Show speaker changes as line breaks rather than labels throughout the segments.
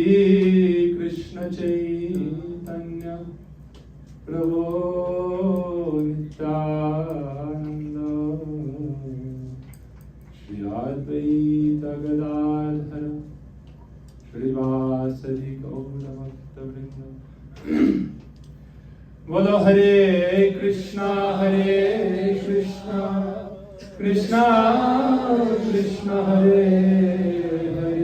Krishna Chaitanya Prabhu Nityananda Shri Advaita Gadadhara Shrivasadi Gaura Bhakta Vrinda Bolo Hare Krishna Krishna Krishna Hare Hare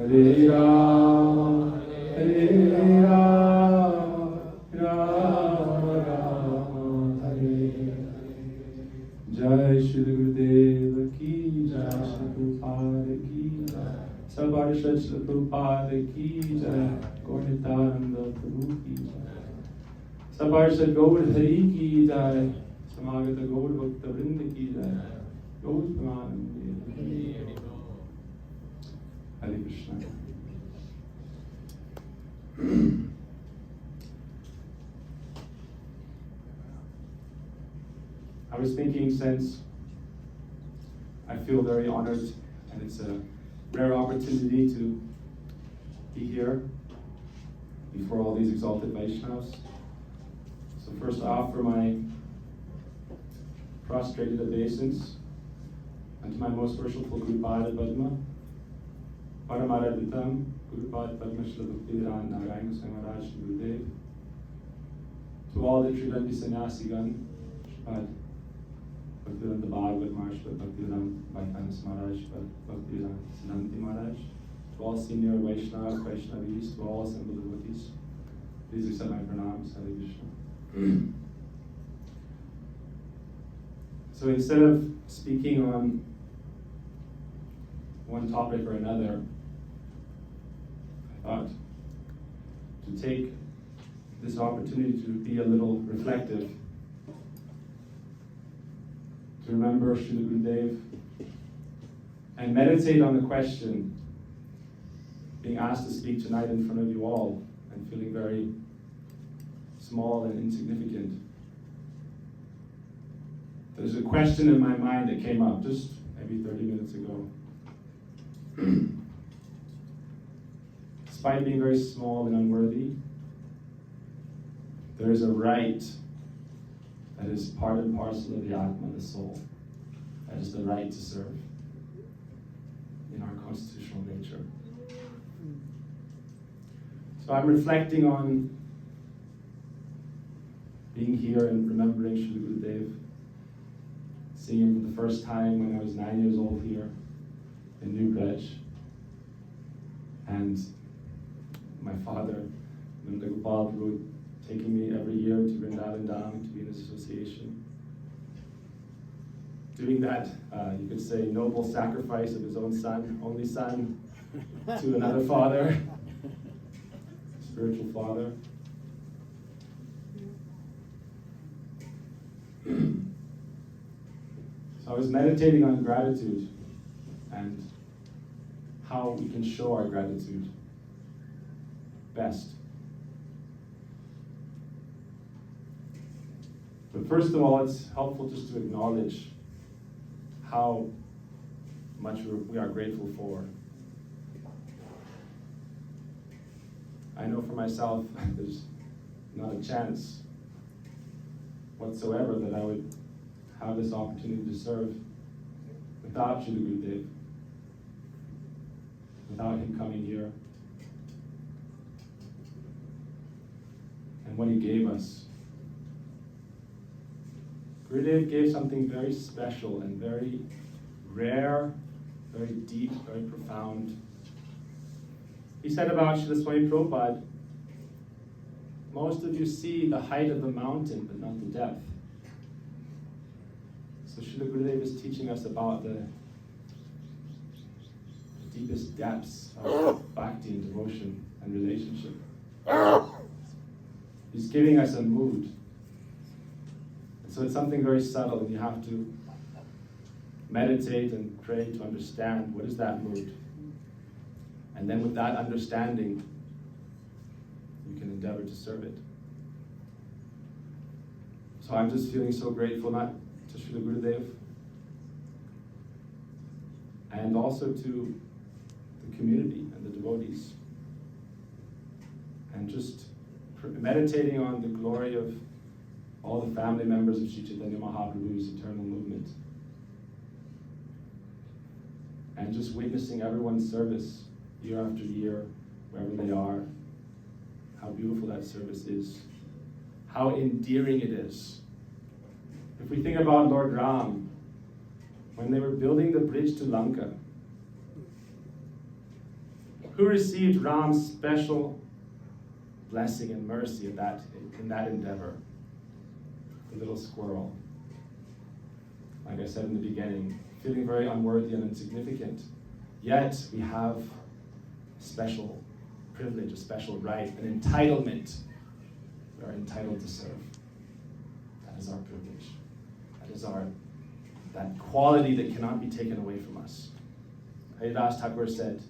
Hare Rama Rama Rama Hare Jai Shri Gurudev Ki Jai Shri Prabhupada Ki Jai Sabarshad Shri Prabhupada Ki Jai Gauritananda Prabhu Ki Jai Sabarshad Gaur Hari Ki Jai Samagata Gaur Bhakta Vrinda Ki Jai Gaur Pramanande Hare Krishna. I was thinking, since I feel very honored and it's a rare opportunity to be here before all these exalted Vaishnavas. So first I offer my prostrated obeisance unto my most worshipful Guru Pada Padma, Paramaradhitam, Guru Pada Padma Shri Bhaktivedanta Narayan Goswami Maharaj Gurudev, to all the Tridanti Sannyasigan, Srimad Bhaktivedanta Bhagavad Maharaj, Bhaktivedanta Vaidyanas Maharaj, Bhaktivedanta Siddhanti Maharaj, to all senior Vaishnavas, Vaishnavis, to all assembled devotees, please accept my pranams. Hare Krishna. So instead of speaking on one topic or another, I thought to take this opportunity to be a little reflective, to remember Srila Gurudev, and meditate on the question being asked to speak tonight in front of you all, and feeling very small and insignificant. There's a question in my mind that came up just maybe 30 minutes ago. Despite being very small and unworthy, there is a right that is part and parcel of the Atma, the soul. That is the right to serve in our constitutional nature. So I'm reflecting on being here and remembering Srila Gurudev, seeing him for the first time when I was 9 years old here in New Bridge. And my father, Nanda Gopal Prabhu, taking me every year to Vrindavan Dham to be in this association. Doing that, you could say, noble sacrifice of his own son, only son, to another father, spiritual father. So I was meditating on gratitude and how we can show our gratitude best. But first of all, it's helpful just to acknowledge how much we are grateful for. I know for myself, there's not a chance whatsoever that I would have this opportunity to serve without Srila Gurudev, without him coming here, and what he gave us. Gurudev gave something very special and very rare, very deep, very profound. He said about Srila Swami Prabhupada, most of you see the height of the mountain, but not the depth. So Srila Gurudev is teaching us about the deepest depths of bhakti and devotion and relationship. He's giving us a mood. And so it's something very subtle, and you have to meditate and pray to understand what is that mood. And then with that understanding, you can endeavor to serve it. So I'm just feeling so grateful, not to Srila Gurudev, and also to the the community and the devotees. And just meditating on the glory of all the family members of Sri Chaitanya Mahaprabhu's eternal movement. And just witnessing everyone's service year after year, wherever they are, how beautiful that service is, how endearing it is. If we think about Lord Ram, when they were building the bridge to Lanka, who received Ram's special blessing and mercy in that endeavor? The little squirrel. Like I said in the beginning, feeling very unworthy and insignificant. Yet we have a special privilege, a special right, an entitlement. We are entitled to serve. That is our privilege. That is that quality that cannot be taken away from us. Haridas Thakur said,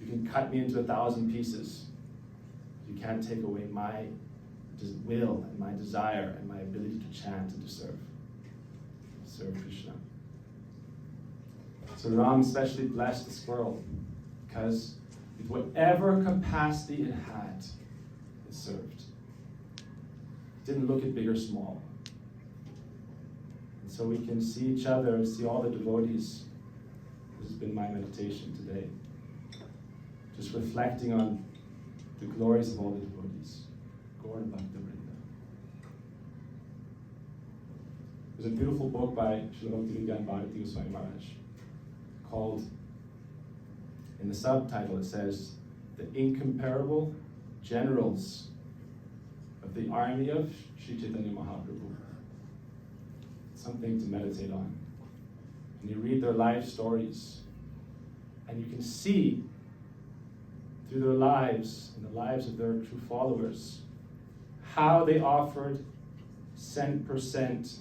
you can cut me into 1,000 pieces. You can't take away my will and my desire and my ability to chant and to serve Krishna. So Ram especially blessed the squirrel because with whatever capacity it had, it served. It didn't look at big or small. And so we can see each other, see all the devotees. This has been my meditation today. Just reflecting on the glories of all the devotees. Gaur Bhakta Vrinda. There's a beautiful book by Srila Bhaktivedanta Bharati Goswami Maharaj called, in the subtitle it says, The Incomparable Generals of the Army of Sri Chaitanya Mahaprabhu. Something to meditate on. And you read their life stories, and you can see through their lives and the lives of their true followers how they offered cent per cent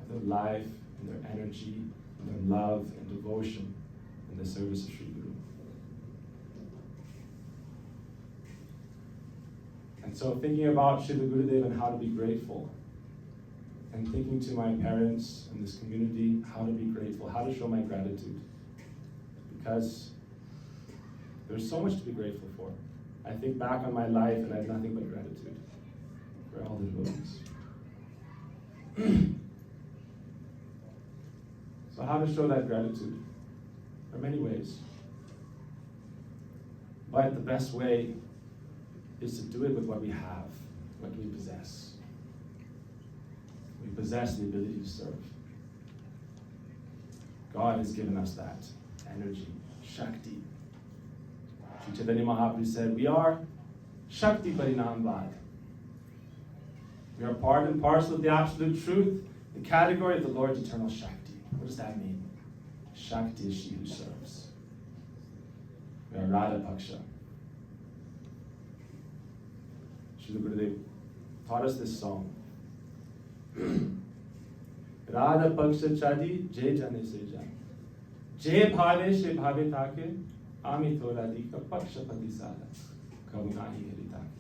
of their life and their energy and their love and devotion in the service of Sri Guru. And so thinking about Srila Gurudev and how to be grateful, and thinking to my parents and this community how to be grateful, how to show my gratitude. Because there's so much to be grateful for. I think back on my life and I have nothing but gratitude for all the devotees. So how to show that gratitude? There are many ways. But the best way is to do it with what we have, what we possess. We possess the ability to serve. God has given us that energy, Shakti. Sri Chaitanya Mahaprabhu said, we are Shakti Parinamvad. We are part and parcel of the absolute truth, the category of the Lord's eternal Shakti. What does that mean? Shakti is she who serves. We are Radha Paksha. Srila Gurudev taught us this song. Radha Paksha Chadi Jai Jane Se Jan. Jai Bhave She Bhave Take Ami Thoradika Paksha Padisala Kavunahi Hiritaki.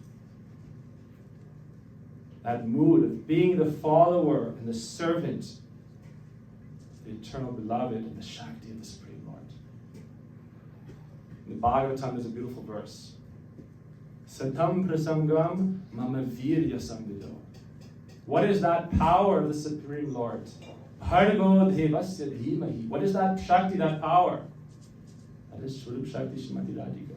That mood of being the follower and the servant, the eternal beloved and the Shakti of the Supreme Lord. In the Bhagavatam there's a beautiful verse. Satam prasangam mama virya samvido. What is that power of the Supreme Lord? Bhargo devasya dhimahi. What is that Shakti, that power? That is Swarup Shakti Srimati Radhika.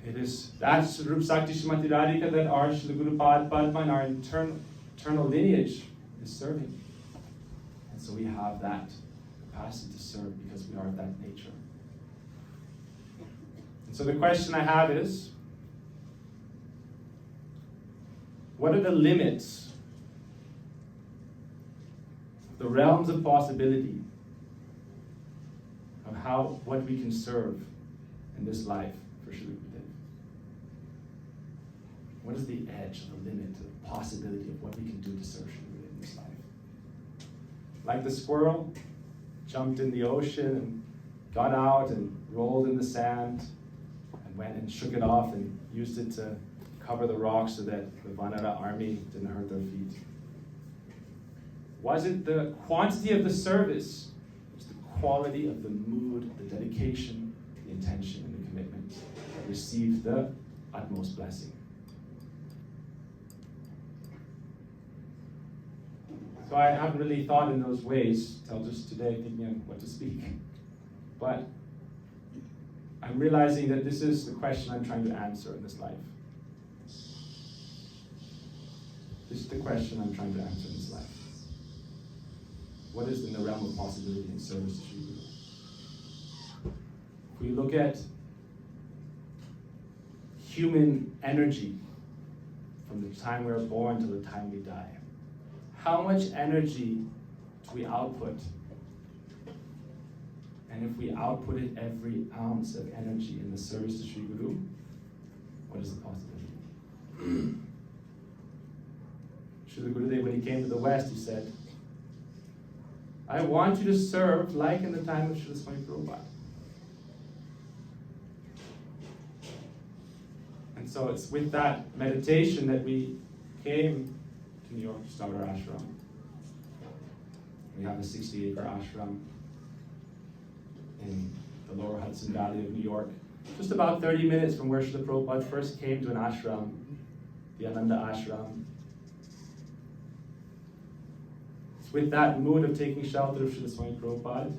It is that Swarup Shakti Srimati Radhika that our Srila Guru Padma and our eternal lineage is serving. And so we have that capacity to serve because we are of that nature. And so the question I have is, what are the limits of the realms of possibility of what we can serve in this life for Srila Gurudev? What is the edge of the limit of the possibility of what we can do to serve Srila Gurudev in this life? Like the squirrel jumped in the ocean and got out and rolled in the sand and went and shook it off and used it to cover the rocks so that the Vanara army didn't hurt their feet. Wasn't the quantity of the service, it's the quality of the mood, the dedication, intention and the commitment that receive the utmost blessing. So I haven't really thought in those ways till just today, thinking of what to speak. But I'm realizing that this is the question I'm trying to answer in this life. This is the question I'm trying to answer in this life. What is in the realm of possibility in service to Sri Guru? If we look at human energy from the time we're born to the time we die, how much energy do we output? And if we outputted every ounce of energy in the service to Sri Guru, what is the possibility? Srila Gurudev, when he came to the West, he said, I want you to serve like in the time of Srila Swami Prabhupada. And so it's with that meditation that we came to New York to start our ashram. We have a 60-acre ashram in the lower Hudson Valley of New York, just about 30 minutes from where Srila Prabhupada first came to an ashram, the Ananda Ashram. It's with that mood of taking shelter of Srila Swami Prabhupada,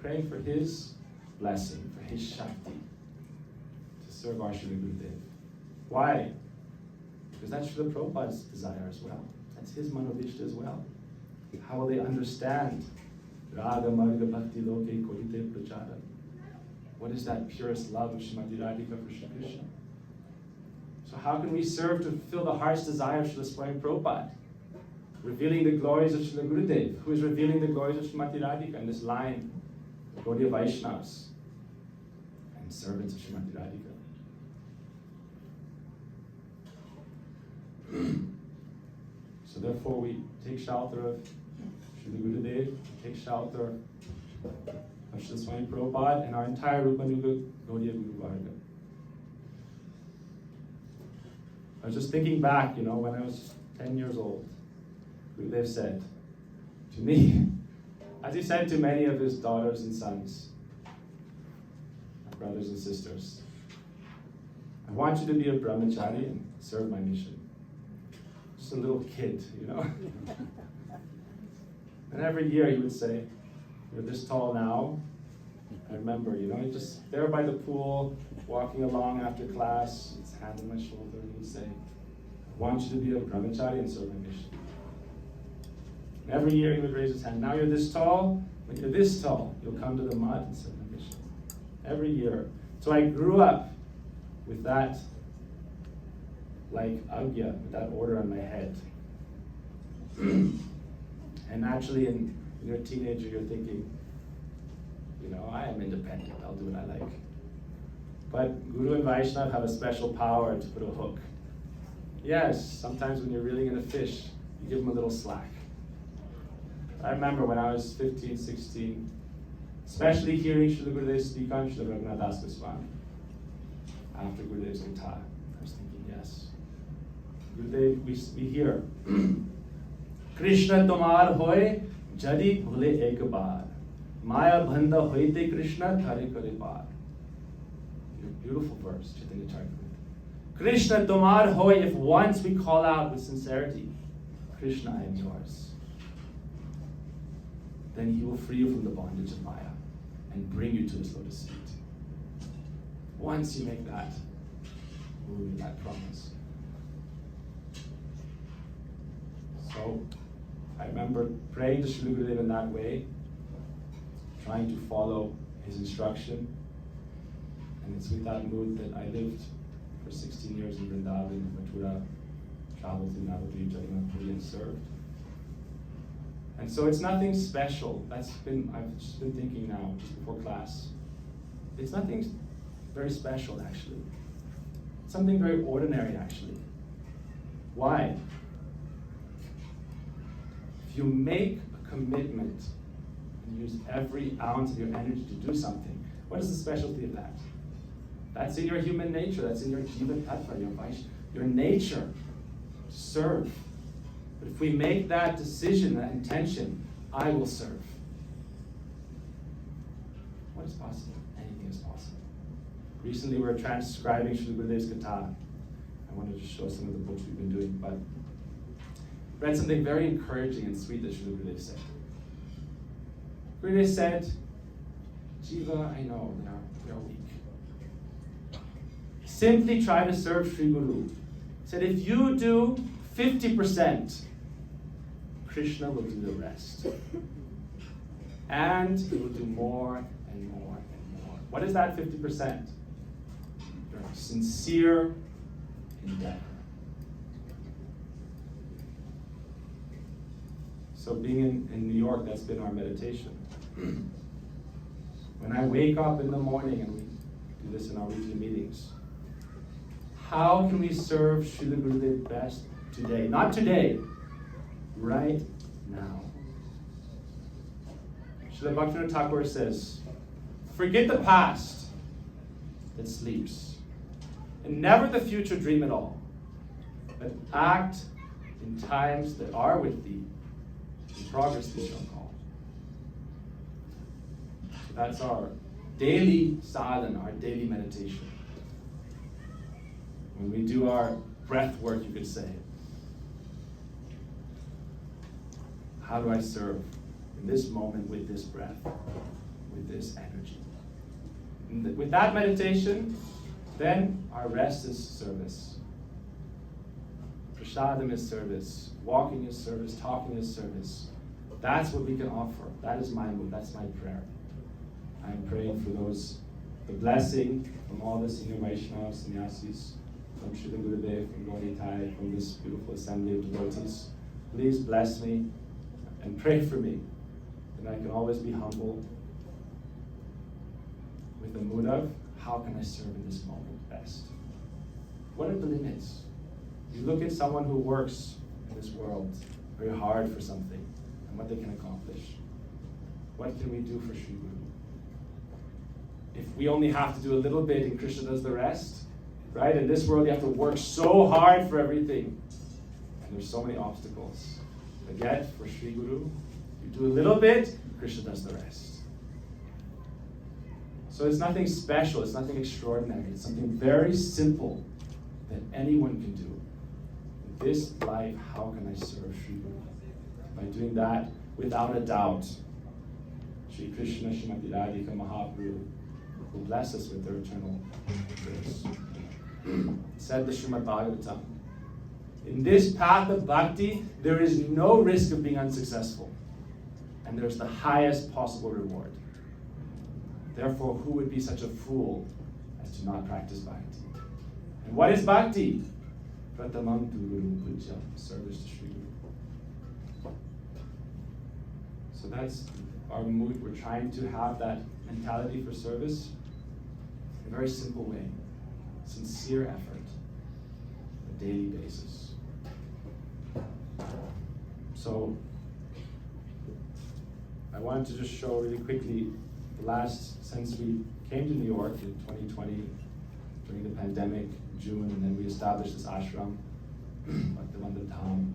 praying for his blessing, for his Shakti, to serve our Srila Gurudev. Why? Because that's Srila Prabhupada's desire as well. That's his Manovishta as well. How will they understand Raga Marga Bhakti Loke Kodite Prachara? What is that purest love of Srimati Radhika for Shri Krishna? So how can we serve to fulfill the heart's desire of Srila Swami Prabhupada? Revealing the glories of Srila Gurudev, who is revealing the glories of Srimati Radhika in this line, Gaudiya Vaishnavas and servants of Srimati Radhika. So therefore we take shelter of Srila Gurudev, we take shelter of Srila Swami Prabhupada and our entire Rupanuga Gaudiya Guru Varga. I was just thinking back, when I was 10 years old, Gurudev said to me, as he said to many of his daughters and sons, my brothers and sisters, I want you to be a brahmachari and serve my mission. Just a little kid, And every year he would say, you're this tall now. I remember, just there by the pool, walking along after class, his hand on my shoulder, and he would say, I want you to be a brahmachari and serve my mission. And every year he would raise his hand. Now you're this tall. When you're this tall, you'll come to the mud and serve my mission. Every year. So I grew up with that, like Agya, with that order on my head. And naturally, when you're a teenager, you're thinking, I am independent, I'll do what I like. But Guru and Vaishnava have a special power to put a hook. Yes, sometimes when you're reeling in a fish, you give them a little slack. I remember when I was 15, 16, especially hearing Srila Gurudev speak on Srila Raghunath Das Goswami after Gurudev's Uttara. I was thinking, yes. Gurudev, we hear, Krishna tomar hoy, jadi bhule ek baar. Maya bhanda hoite Krishna thare kare paar. Beautiful verse, Chaitanya Charitamrita. Krishna tomar hoy, if once we call out with sincerity, Krishna, I am yours, then he will free you from the bondage of Maya and bring you to his lotus feet. Once you make that promise. So, I remember praying to Srila Gurudev in that way, trying to follow his instruction. And it's with that mood that I lived for 16 years in Vrindavan, Mathura, traveled to Navadvip, Jagannath-puri, and served. And so it's nothing special. I've just been thinking now, just before class. It's nothing very special, actually. It's something very ordinary, actually. Why? If you make a commitment and use every ounce of your energy to do something, what is the specialty of that? That's in your human nature. That's in your jiva tattva, your nature to serve. But if we make that decision, that intention, I will serve. What is possible? Anything is possible. Recently we're transcribing Srila Gurudev's Katha. I wanted to show some of the books we've been doing, but read something very encouraging and sweet that Srila Gurudev said. Gurudev said, Jiva, I know we are weak. Simply try to serve Sri Guru. He said, if you do 50%, Krishna will do the rest. And he will do more and more and more. What is that 50%? Your sincere endeavor. So being in New York, that's been our meditation. When I wake up in the morning, and we do this in our weekly meetings, how can we serve Srila Gurudev best today? Not today, right now. Srila Bhaktivinoda Thakur says, forget the past that sleeps, and never the future dream at all, but act in times that are with thee, in progress thee shall call. So that's our daily sadhana, our daily meditation. When we do our breath work, you could say, how do I serve in this moment with this breath, with this energy? And with that meditation, then our rest is service. Prasadam is service. Walking is service. Talking is service. That's what we can offer. That is my mood. That's my prayer. I'm praying for the blessing from all the senior Vaishnavas, sannyasis, from Srila Gurudev, from Gauritai, from this beautiful assembly of devotees. Please bless me and pray for me, that I can always be humble with the mood of, how can I serve in this moment best? What are the limits? You look at someone who works in this world very hard for something and what they can accomplish. What can we do for Sri Guru? If we only have to do a little bit and Krishna does the rest, right? In this world you have to work so hard for everything. And there's so many obstacles. But yet, for Sri Guru, you do a little bit, Krishna does the rest. So it's nothing special, it's nothing extraordinary. It's something very simple that anyone can do. In this life, how can I serve Sri Guru? By doing that, without a doubt, Sri Krishna Srimati Radhika Mahaprabhu will bless us with their eternal grace. Said the Srimad Bhagavatam, in this path of bhakti, there is no risk of being unsuccessful, and there's the highest possible reward. Therefore, who would be such a fool as to not practice bhakti? And what is bhakti? Pratamam tu guru pujyam, service to Sri Guru. So that's our mood. We're trying to have that mentality for service in a very simple way. Sincere effort on a daily basis. So I wanted to just show really quickly since we came to New York in 2020 during the pandemic, June, and then we established this ashram, Bhaktivinoda Dham.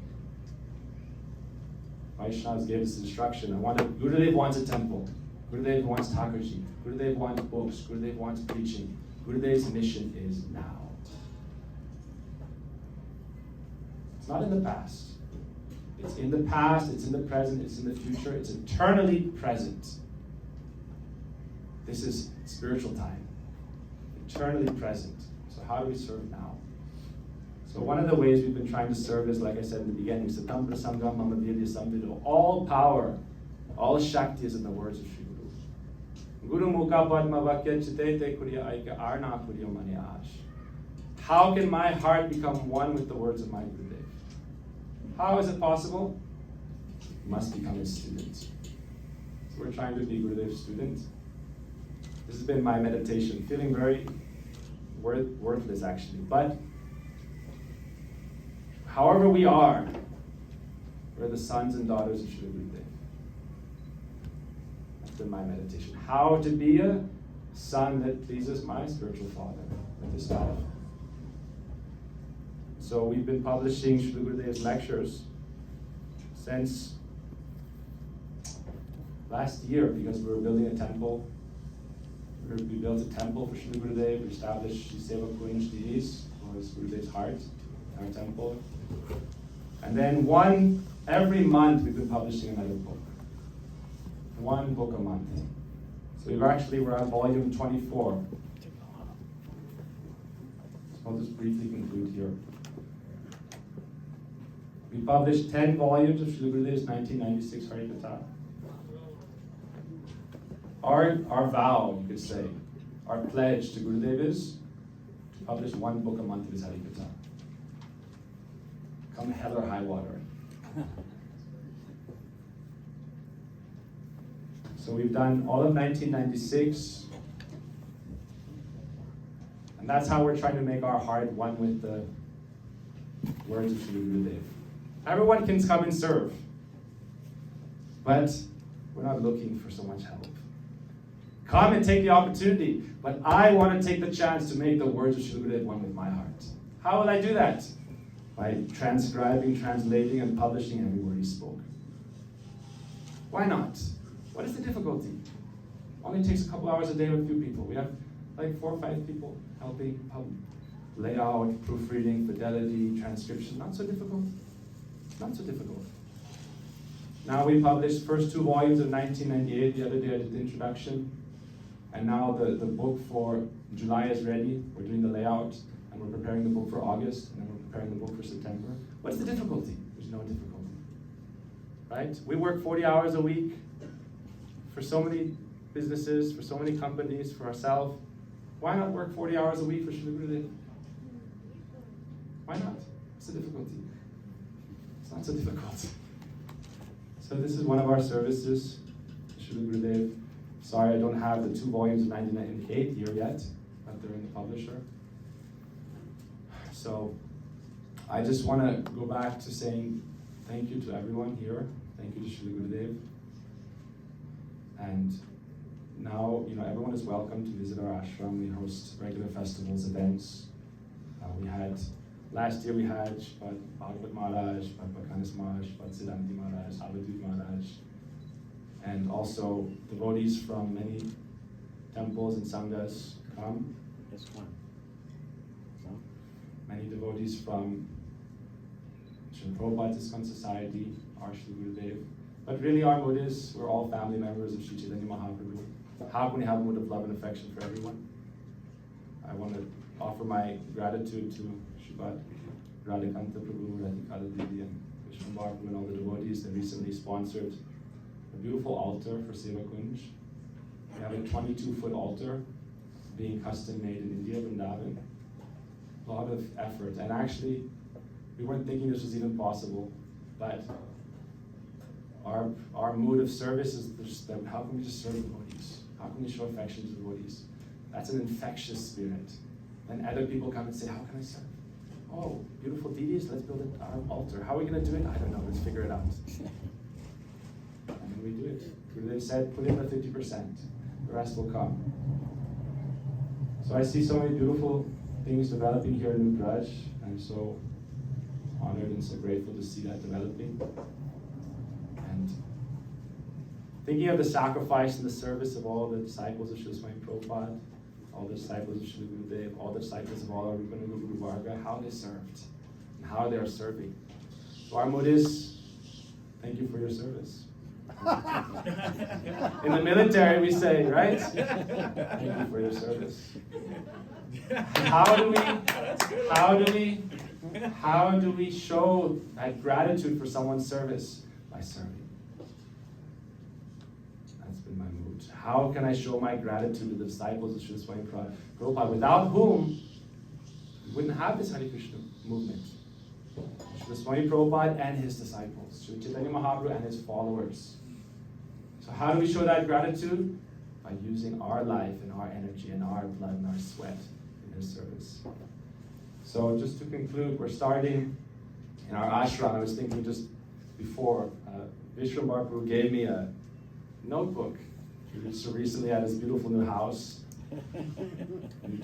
Vaishnavas gave us instruction. Gurudev wants a temple. Gurudev wants Thakurji. Gurudev wants books. Gurudev wants preaching. Gurudev's mission is now. It's not in the past. It's in the past, it's in the present, it's in the future, it's eternally present. This is spiritual time. Eternally present. So how do we serve now? So one of the ways we've been trying to serve is, like I said in the beginning, Satam Prasangam Mama Virya Samvido. All power, all Shakti is in the words of Sri Guru. Guru Mukha Padma Vakya Chitete Kuriya Aika Arna Kuriya Mani Ash. How can my heart become one with the words of my Gurudev? How is it possible? You must become his student. So we're trying to be Gurudev's student. This has been my meditation, feeling very worthless actually. But however we are, we're the sons and daughters of Srila Gurudev. That's been my meditation. How to be a son that pleases my spiritual father with this life. So we've been publishing Srila Gurudev's lectures since last year because we were building a temple We built a temple for Sri Gurudev. We established Sri Seva Kunj Didis, or Gurudev's heart, our temple. And then every month we've been publishing another book. One book a month. So we're on volume 24. So I'll just briefly conclude here. We published 10 volumes of Srila Gurudev's 1996 Harikatha. Our vow, you could say, our pledge to Gurudev is to publish one book a month of his Harikatha. Come hell or high water. So we've done all of 1996, and that's how we're trying to make our heart one with the words of Sri Gurudev. Everyone can come and serve, but we're not looking for so much help. Come and take the opportunity, but I want to take the chance to make the words of Sri Gurudev one with my heart. How will I do that? By transcribing, translating, and publishing every word he spoke. Why not? What is the difficulty? Only takes a couple hours a day with a few people. We have like 4 or 5 people helping layout, proofreading, fidelity, transcription. Not so difficult. Not so difficult. Now we published first 2 volumes of 1998. The other day I did the introduction. And now the book for July is ready. We're doing the layout, and we're preparing the book for August, and then we're preparing the book for September. What's the difficulty? There's no difficulty. Right? We work 40 hours a week for so many businesses, for so many companies, for ourselves. Why not work 40 hours a week for Sri Gurudev? Why not? What's the difficulty? It's not so difficult. So this is one of our services, Sri Gurudev. Sorry, I don't have the 2 volumes of 1998 here yet, but they're in the publisher. So I just want to go back to saying thank you to everyone here. Thank you to Sri Gurudev. And now, everyone is welcome to visit our ashram. We host regular festivals, events. Last year we had Shpat Bhagavad Maharaj, Shpat Bhakanis Maharaj, Shpat Siddhanti Maharaj, Abhadut Maharaj, and also devotees from many temples and sanghas come.
This one. No?
Many devotees from Srila Prabhupada's ISKCON Society, our Sri Gurudev. But really our mood is, we're all family members of Sri Chaitanya Mahaprabhu. How can we have a mood of love and affection for everyone? I want to offer my gratitude to Shripat Radhikanta Prabhu, Radhikala Devi, and Vishnu Prabhu, and all the devotees that recently sponsored a beautiful altar for Seva Kunj. We have a 22-foot altar being custom made in India, Vrindavan. A lot of effort, and actually, we weren't thinking this was even possible, but our mood of service is just that how can we just serve devotees? How can we show affection to devotees? That's an infectious spirit. And other people come and say, how can I serve? Oh, beautiful deities, let's build our altar. How are we going to do it? I don't know, let's figure it out. And then we do it. Gurudev said, put in the 50%, the rest will come. So I see so many beautiful things developing here in Nukraj. I'm so honored and so grateful to see that developing. And thinking of the sacrifice and the service of all the disciples of Srila Swami Prabhupada, all the disciples of Srila Gurudev, all the disciples of all our Rupana Guru Varga, how they served and how they are serving. So our mood is, thank you for your service. In the military we say, right? Thank you for your service. How do we show that gratitude for someone's service? By serving. That's been my mood. How can I show my gratitude to the disciples of Srila Swami Prabhupada, without whom we wouldn't have this Hare Krishna movement? Srila Swami Prabhupada and his disciples, Srila Chaitanya Mahaprabhu and his followers. So how do we show that gratitude? By using our life and our energy and our blood and our sweat in his service. So just to conclude, we're starting in our ashram. I was thinking just before, Vishnu Mahaprabhu gave me a notebook. He so recently had his beautiful new house in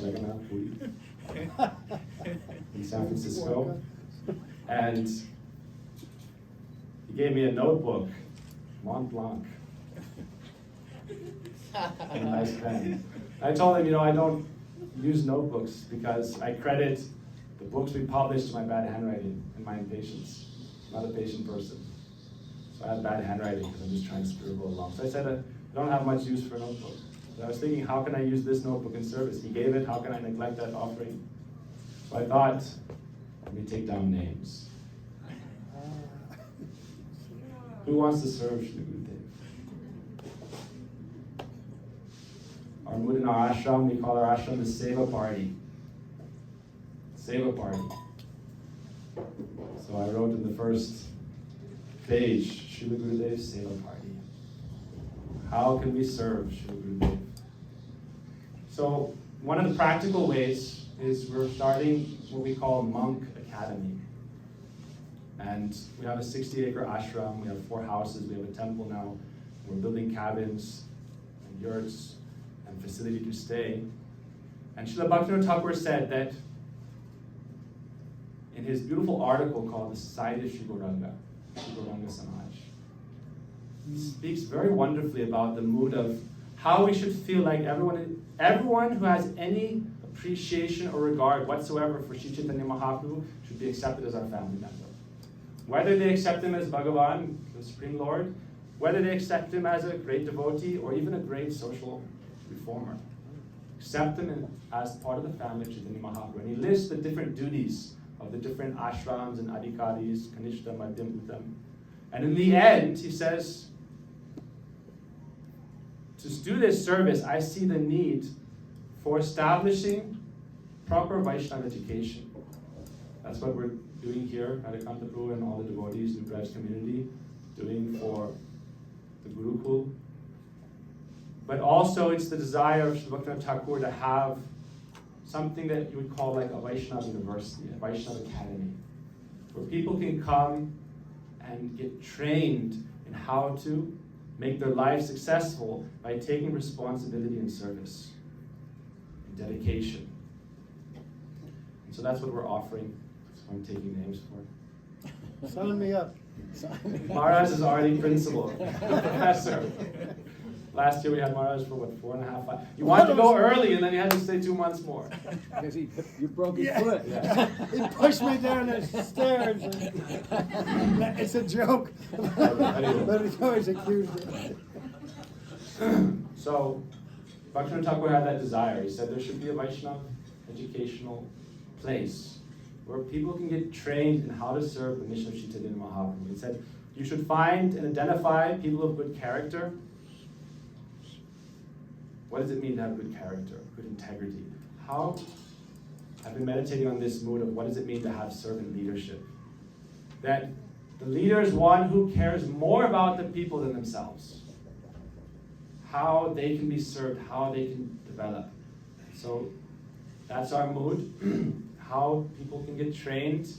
San Francisco. And he gave me a notebook, Mont Blanc, and a nice pen. I told him, I don't use notebooks because I credit the books we publish to my bad handwriting and my impatience. I'm not a patient person. So I have bad handwriting because I'm just trying to scribble along. So I said, I don't have much use for a notebook. So I was thinking, how can I use this notebook in service? He gave it, how can I neglect that offering? So I thought, let me take down names. Who wants to serve Shri Gurudev? Our mood in our ashram, we call our ashram the Seva Party. Seva Party. So I wrote in the first page, Shri Gurudev Seva Party. How can we serve Shri Gurudev? So one of the practical ways is we're starting what we call Monk Academy. And we have a 60-acre ashram, we have 4 houses, we have a temple now. We're building cabins and yurts and facility to stay. And Srila Bhaktivinoda Thakur said that in his beautiful article called The Society of Sri Gauranga Samaj, he speaks very wonderfully about the mood of how we should feel like everyone who has any appreciation or regard whatsoever for Sri Chaitanya Mahaprabhu should be accepted as our family member. Whether they accept him as Bhagavan, the Supreme Lord, whether they accept him as a great devotee or even a great social reformer. Accept him as part of the family of Chaitanya Mahaprabhu. And he lists the different duties of the different ashrams and adhikaris, Kanishta, Madhyam, Uttam. And in the end, he says, to do this service, I see the need for establishing proper Vaishnava education. That's what we're doing here at Ekantapur and all the devotees in the Braj community, doing for the Gurukul. But also it's the desire of Srila Bhaktivinoda Thakur to have something that you would call like a Vaishnava university, a Vaishnava academy, where people can come and get trained in how to make their life successful by taking responsibility and service and dedication. And so that's what we're offering. I'm taking names for.
Sign me up.
Maharaj is already principal, professor. Last year we had Maharaj for 4.5, 5. You wanted to go early and then you had to stay 2 months more.
Because you broke his foot.
Yeah.
He pushed me down the stairs. It's a joke. But he's always accused it.
So, Bhaktivinoda Thakur had that desire. He said there should be a Vaishnava educational place where people can get trained in how to serve the mission of Sri Chaitanya Mahaprabhu. He said you should find and identify people of good character. What does it mean to have good character, good integrity? I've been meditating on this mood of what does it mean to have servant leadership. That the leader is one who cares more about the people than themselves. How they can be served, how they can develop. So that's our mood. How people can get trained to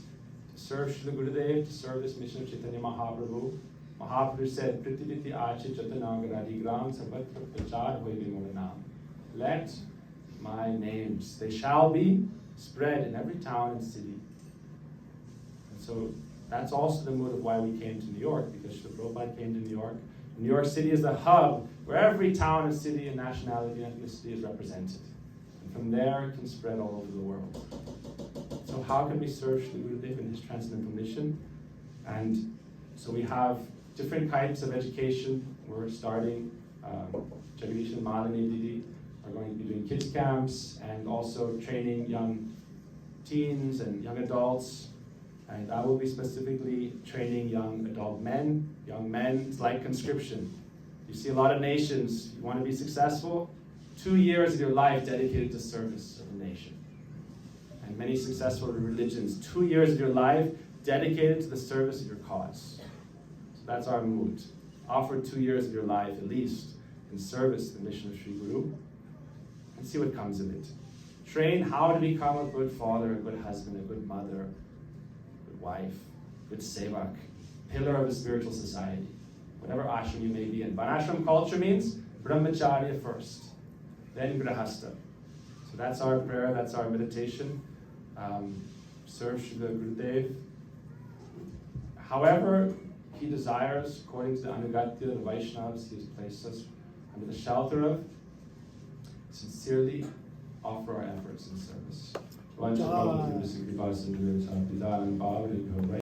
serve Srila Gurudev, to serve this mission of Chaitanya Mahaprabhu. Mahaprabhu said, Pritipiti Achi Chaitanagaradi Gram Sabatra Prachar Hoivi Moranam. Let my names, they shall be spread in every town and city. And so that's also the mood of why we came to New York, because Srila Prabhupada came to New York. New York City is the hub where every town and city and nationality and ethnicity is represented. And from there it can spread all over the world. So how can we serve Sri Gurudev in his transcendental mission? And so we have different types of education. We're starting, Jagadish and Malini Didi are going to be doing kids camps and also training young teens and young adults. And I will be specifically training young adult men. Young men, it's like conscription. You see a lot of nations, you want to be successful, 2 years of your life dedicated to service of the nation. And many successful religions, 2 years of your life dedicated to the service of your cause. So that's our mood. Offer 2 years of your life at least in service to the mission of Sri Guru and see what comes of it. Train how to become a good father, a good husband, a good mother, a good wife, good sevak, pillar of a spiritual society, whatever ashram you may be in. Varnashram culture means brahmacharya first, then grahastha. So that's our prayer, that's our meditation. Serve Srila Gurudev however he desires, according to the Anugatya, the Vaishnavas he has placed us under the shelter of. sincerely offer our efforts in service.